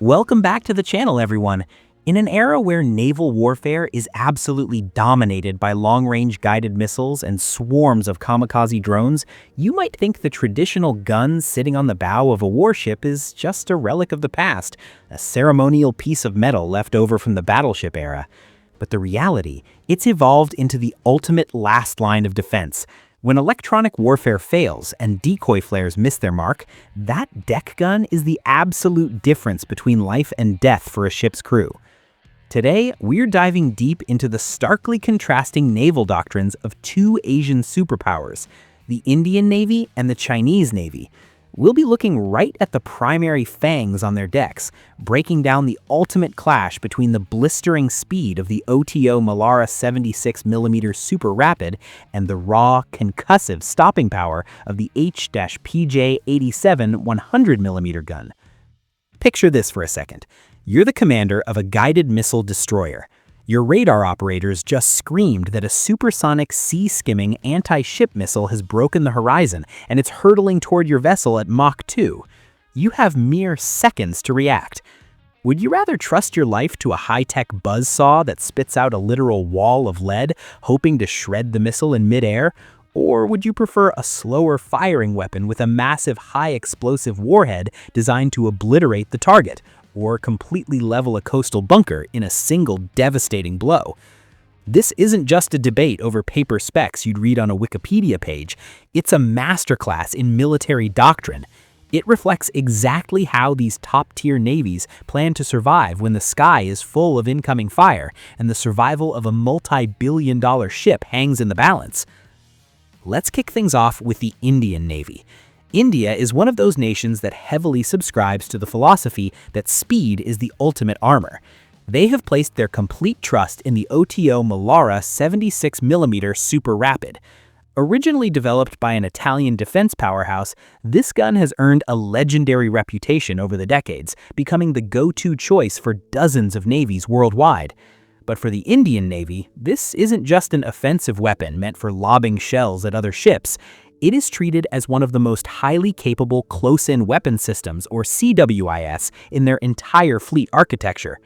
Welcome back to the channel, everyone. In an era where naval warfare is absolutely dominated by long-range guided missiles and swarms of kamikaze drones, you might think the traditional gun sitting on the bow of a warship is just a relic of the past, a ceremonial piece of metal left over from the battleship era. But the reality, it's evolved into the ultimate last line of defense. When electronic warfare fails and decoy flares miss their mark, that deck gun is the absolute difference between life and death for a ship's crew. Today, we're diving deep into the starkly contrasting naval doctrines of two Asian superpowers, the Indian Navy and the Chinese Navy. We'll be looking right at the primary fangs on their decks, breaking down the ultimate clash between the blistering speed of the OTO Melara 76mm Super Rapid and the raw, concussive stopping power of the H-PJ 87 100mm gun. Picture this for a second. You're the commander of a guided missile destroyer. Your radar operators just screamed that a supersonic sea-skimming anti-ship missile has broken the horizon and it's hurtling toward your vessel at Mach 2. You have mere seconds to react. Would you rather trust your life to a high-tech buzzsaw that spits out a literal wall of lead, hoping to shred the missile in midair? Or would you prefer a slower firing weapon with a massive high-explosive warhead designed to obliterate the target, or completely level a coastal bunker in a single devastating blow? This isn't just a debate over paper specs you'd read on a Wikipedia page. It's a masterclass in military doctrine. It reflects exactly how these top-tier navies plan to survive when the sky is full of incoming fire and the survival of a multi-billion-dollar ship hangs in the balance. Let's kick things off with the Indian Navy. India is one of those nations that heavily subscribes to the philosophy that speed is the ultimate armor. They have placed their complete trust in the OTO Melara 76mm Super Rapid. Originally developed by an Italian defense powerhouse, this gun has earned a legendary reputation over the decades, becoming the go-to choice for dozens of navies worldwide. But for the Indian Navy, this isn't just an offensive weapon meant for lobbing shells at other ships. It is treated as one of the most highly capable close-in weapon systems, or CIWS, in their entire fleet architecture.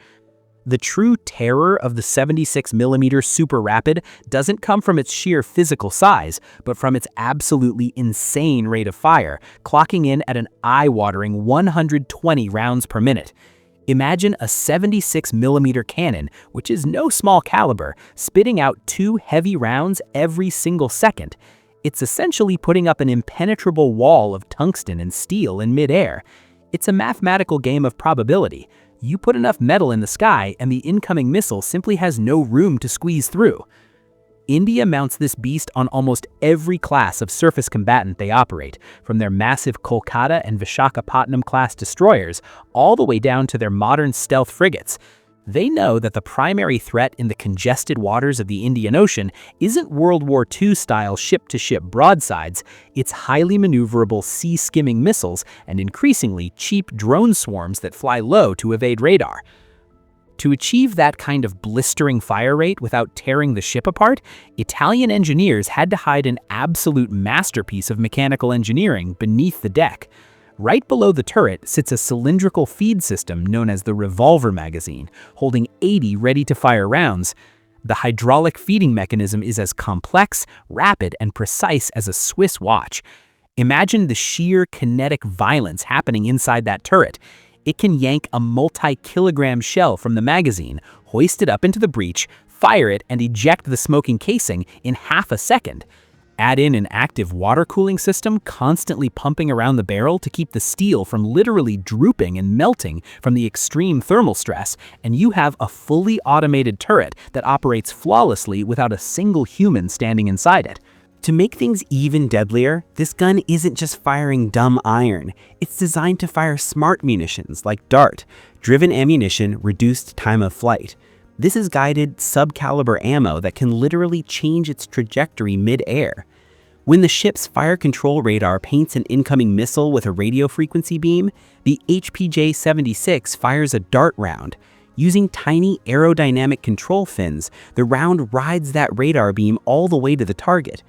The true terror of the 76mm Super Rapid doesn't come from its sheer physical size, but from its absolutely insane rate of fire, clocking in at an eye-watering 120 rounds per minute. Imagine a 76mm cannon, which is no small caliber, spitting out 2 heavy rounds every single second. It's essentially putting up an impenetrable wall of tungsten and steel in midair. It's a mathematical game of probability. You put enough metal in the sky and the incoming missile simply has no room to squeeze through. India mounts this beast on almost every class of surface combatant they operate, from their massive Kolkata and Visakhapatnam-class destroyers all the way down to their modern stealth frigates. They know that the primary threat in the congested waters of the Indian Ocean isn't World War II-style ship-to-ship broadsides, it's highly maneuverable sea-skimming missiles and increasingly cheap drone swarms that fly low to evade radar. To achieve that kind of blistering fire rate without tearing the ship apart, Italian engineers had to hide an absolute masterpiece of mechanical engineering beneath the deck. Right below the turret sits a cylindrical feed system known as the revolver magazine, holding 80 ready-to-fire rounds. The hydraulic feeding mechanism is as complex, rapid, and precise as a Swiss watch. Imagine the sheer kinetic violence happening inside that turret. It can yank a multi-kilogram shell from the magazine, hoist it up into the breech, fire it, and eject the smoking casing in half a second. Add in an active water cooling system constantly pumping around the barrel to keep the steel from literally drooping and melting from the extreme thermal stress, and you have a fully automated turret that operates flawlessly without a single human standing inside it. To make things even deadlier, this gun isn't just firing dumb iron. It's designed to fire smart munitions like DART, driven ammunition, reduced time of flight. This is guided sub-caliber ammo that can literally change its trajectory mid-air. When the ship's fire control radar paints an incoming missile with a radio frequency beam, the HPJ 76 fires a dart round. Using tiny aerodynamic control fins, the round rides that radar beam all the way to the target.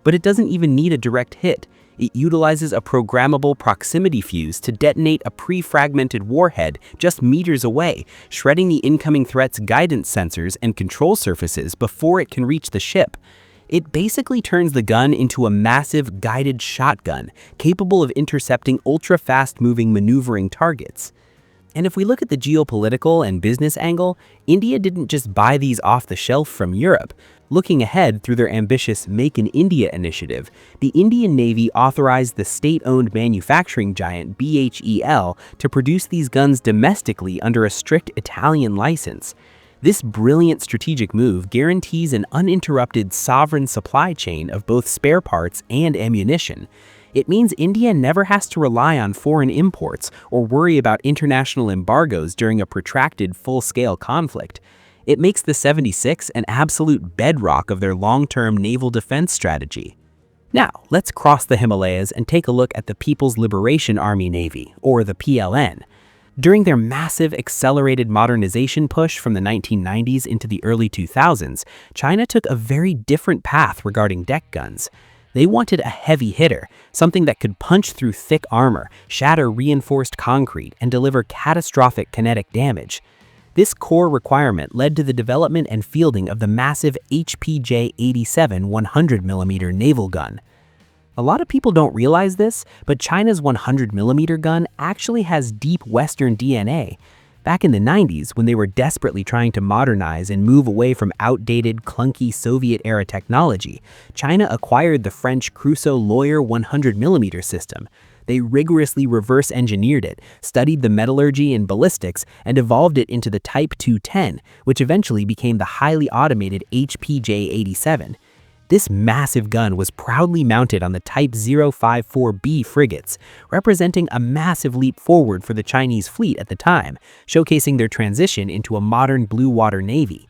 But it doesn't even need a direct hit. It utilizes a programmable proximity fuse to detonate a pre-fragmented warhead just meters away, shredding the incoming threat's guidance sensors and control surfaces before it can reach the ship. It basically turns the gun into a massive guided shotgun, capable of intercepting ultra-fast-moving maneuvering targets. And if we look at the geopolitical and business angle, India didn't just buy these off the shelf from Europe. Looking ahead through their ambitious Make in India initiative, the Indian Navy authorized the state-owned manufacturing giant BHEL to produce these guns domestically under a strict Italian license. This brilliant strategic move guarantees an uninterrupted sovereign supply chain of both spare parts and ammunition. It means India never has to rely on foreign imports or worry about international embargoes during a protracted full-scale conflict. It makes the 76 an absolute bedrock of their long-term naval defense strategy. Now, let's cross the Himalayas and take a look at the People's Liberation Army Navy, or the PLN. During their massive accelerated modernization push from the 1990s into the early 2000s, China took a very different path regarding deck guns. They wanted a heavy hitter, something that could punch through thick armor, shatter reinforced concrete, and deliver catastrophic kinetic damage. This core requirement led to the development and fielding of the massive HPJ-87 100mm naval gun. A lot of people don't realize this, but China's 100mm gun actually has deep Western DNA. Back in the 90s, when they were desperately trying to modernize and move away from outdated, clunky Soviet-era technology, China acquired the French Creusot-Lawyer 100mm system. They rigorously reverse-engineered it, studied the metallurgy and ballistics, and evolved it into the Type 210, which eventually became the highly automated HPJ-87. This massive gun was proudly mounted on the Type 054B frigates, representing a massive leap forward for the Chinese fleet at the time, showcasing their transition into a modern blue water navy.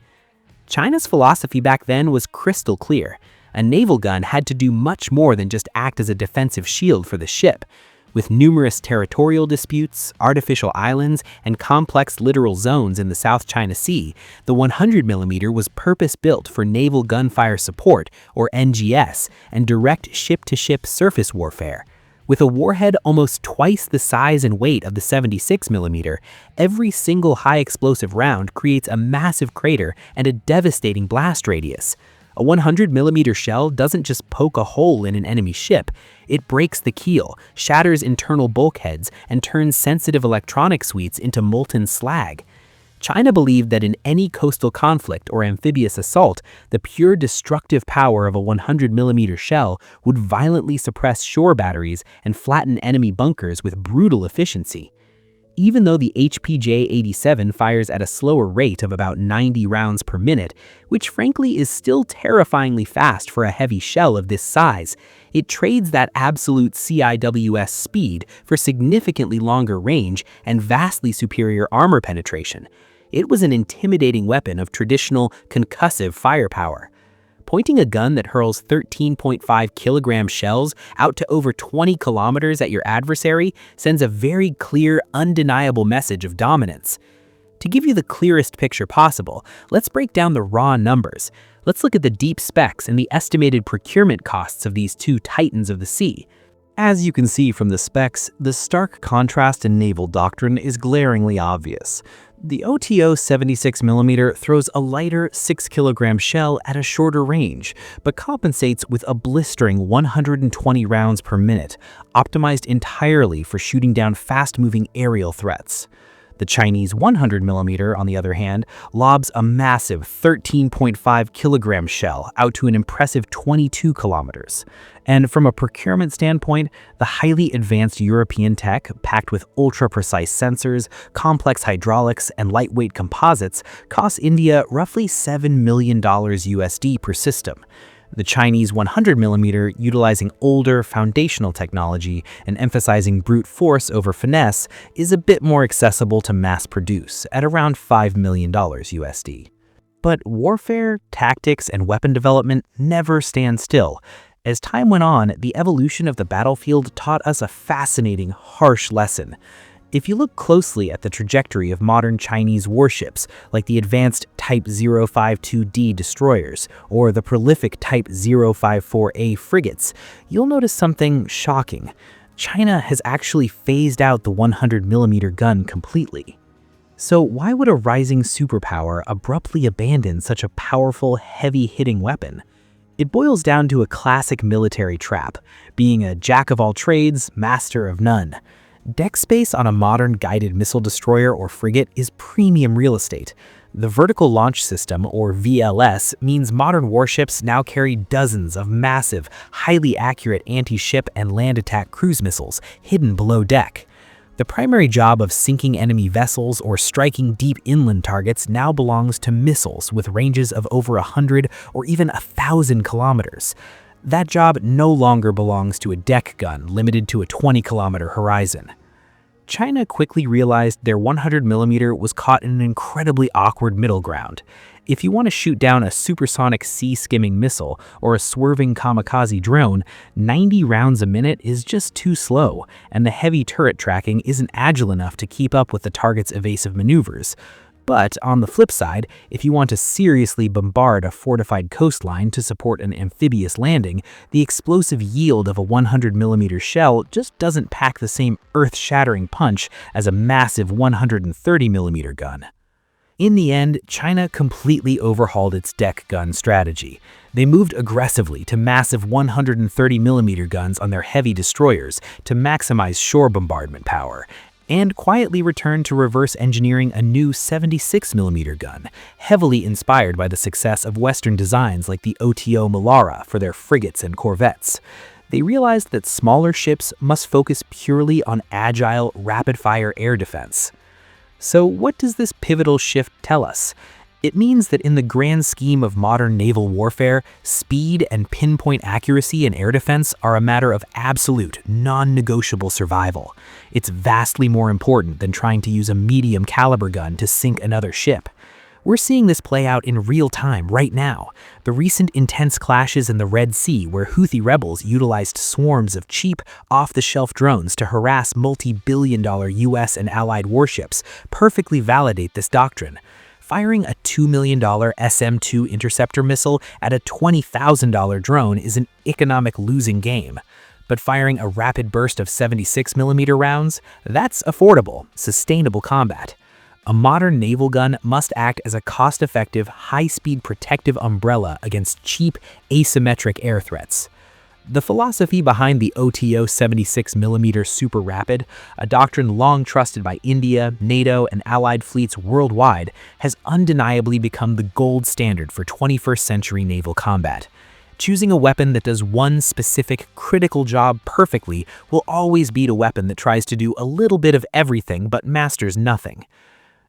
China's philosophy back then was crystal clear. A naval gun had to do much more than just act as a defensive shield for the ship. With numerous territorial disputes, artificial islands, and complex littoral zones in the South China Sea, the 100mm was purpose-built for naval gunfire support, or NGS, and direct ship-to-ship surface warfare. With a warhead almost twice the size and weight of the 76mm, every single high-explosive round creates a massive crater and a devastating blast radius. A 100mm shell doesn't just poke a hole in an enemy ship, it breaks the keel, shatters internal bulkheads, and turns sensitive electronic suites into molten slag. China believed that in any coastal conflict or amphibious assault, the pure destructive power of a 100mm shell would violently suppress shore batteries and flatten enemy bunkers with brutal efficiency. Even though the HPJ-87 fires at a slower rate of about 90 rounds per minute, which frankly is still terrifyingly fast for a heavy shell of this size, it trades that absolute CIWS speed for significantly longer range and vastly superior armor penetration. It was an intimidating weapon of traditional concussive firepower. Pointing a gun that hurls 13.5 kilogram shells out to over 20 kilometers at your adversary sends a very clear, undeniable message of dominance. To give you the clearest picture possible, let's break down the raw numbers. Let's look at the deep specs and the estimated procurement costs of these two titans of the sea. As you can see from the specs, the stark contrast in naval doctrine is glaringly obvious. The OTO 76mm throws a lighter 6 kilogram shell at a shorter range, but compensates with a blistering 120 rounds per minute, optimized entirely for shooting down fast-moving aerial threats. The Chinese 100mm, on the other hand, lobs a massive 13.5 kilogram shell out to an impressive 22 kilometers. And from a procurement standpoint, the highly advanced European tech, packed with ultra-precise sensors, complex hydraulics, and lightweight composites, costs India roughly $7 million USD per system. The Chinese 100mm, utilizing older, foundational technology and emphasizing brute force over finesse, is a bit more accessible to mass produce at around $5 million USD. But warfare, tactics, and weapon development never stand still. As time went on, the evolution of the battlefield taught us a fascinating, harsh lesson. If you look closely at the trajectory of modern Chinese warships, like the advanced Type 052D destroyers or the prolific Type 054A frigates, you'll notice something shocking. China has actually phased out the 100mm gun completely. So why would a rising superpower abruptly abandon such a powerful, heavy-hitting weapon? It boils down to a classic military trap, being a jack of all trades, master of none. Deck space on a modern guided missile destroyer or frigate is premium real estate. The Vertical Launch System, or VLS, means modern warships now carry dozens of massive, highly accurate anti-ship and land attack cruise missiles hidden below deck. The primary job of sinking enemy vessels or striking deep inland targets now belongs to missiles with ranges of over 100 or even 1,000 kilometers. That job no longer belongs to a deck gun limited to a 20-kilometer horizon. China quickly realized their 100mm was caught in an incredibly awkward middle ground. If you want to shoot down a supersonic sea-skimming missile or a swerving kamikaze drone, 90 rounds a minute is just too slow, and the heavy turret tracking isn't agile enough to keep up with the target's evasive maneuvers. But on the flip side, if you want to seriously bombard a fortified coastline to support an amphibious landing, the explosive yield of a 100mm shell just doesn't pack the same earth-shattering punch as a massive 130mm gun. In the end, China completely overhauled its deck gun strategy. They moved aggressively to massive 130mm guns on their heavy destroyers to maximize shore bombardment power, and quietly returned to reverse engineering a new 76mm gun, heavily inspired by the success of Western designs like the OTO Melara for their frigates and corvettes. They realized that smaller ships must focus purely on agile, rapid-fire air defense. So what does this pivotal shift tell us? It means that in the grand scheme of modern naval warfare, speed and pinpoint accuracy in air defense are a matter of absolute, non-negotiable survival. It's vastly more important than trying to use a medium caliber gun to sink another ship. We're seeing this play out in real time right now. The recent intense clashes in the Red Sea, where Houthi rebels utilized swarms of cheap, off-the-shelf drones to harass multi-billion-dollar US and allied warships, perfectly validate this doctrine. Firing a $2 million SM-2 interceptor missile at a $20,000 drone is an economic losing game. But firing a rapid burst of 76mm rounds, that's affordable, sustainable combat. A modern naval gun must act as a cost-effective, high-speed protective umbrella against cheap, asymmetric air threats. The philosophy behind the OTO 76mm Super Rapid, a doctrine long trusted by India, NATO, and allied fleets worldwide, has undeniably become the gold standard for 21st century naval combat. Choosing a weapon that does one specific, critical job perfectly will always beat a weapon that tries to do a little bit of everything but masters nothing.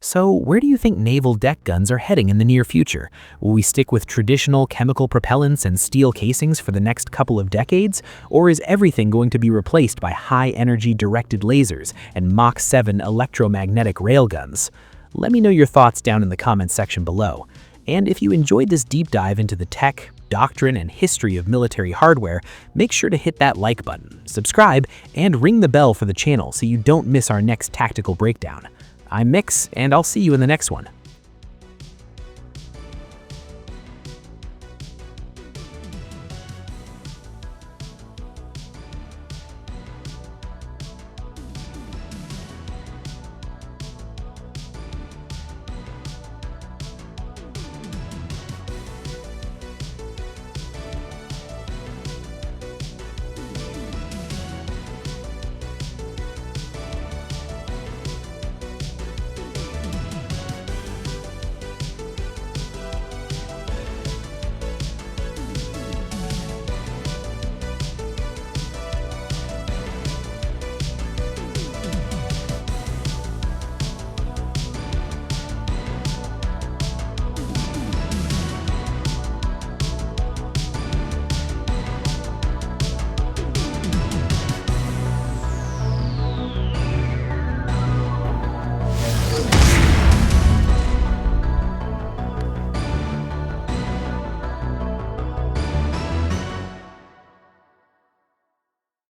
So where do you think naval deck guns are heading in the near future? Will we stick with traditional chemical propellants and steel casings for the next couple of decades? Or is everything going to be replaced by high-energy directed lasers and Mach 7 electromagnetic railguns? Let me know your thoughts down in the comments section below. And if you enjoyed this deep dive into the tech, doctrine, and history of military hardware, make sure to hit that like button, subscribe, and ring the bell for the channel so you don't miss our next tactical breakdown. I'm Mix, and I'll see you in the next one.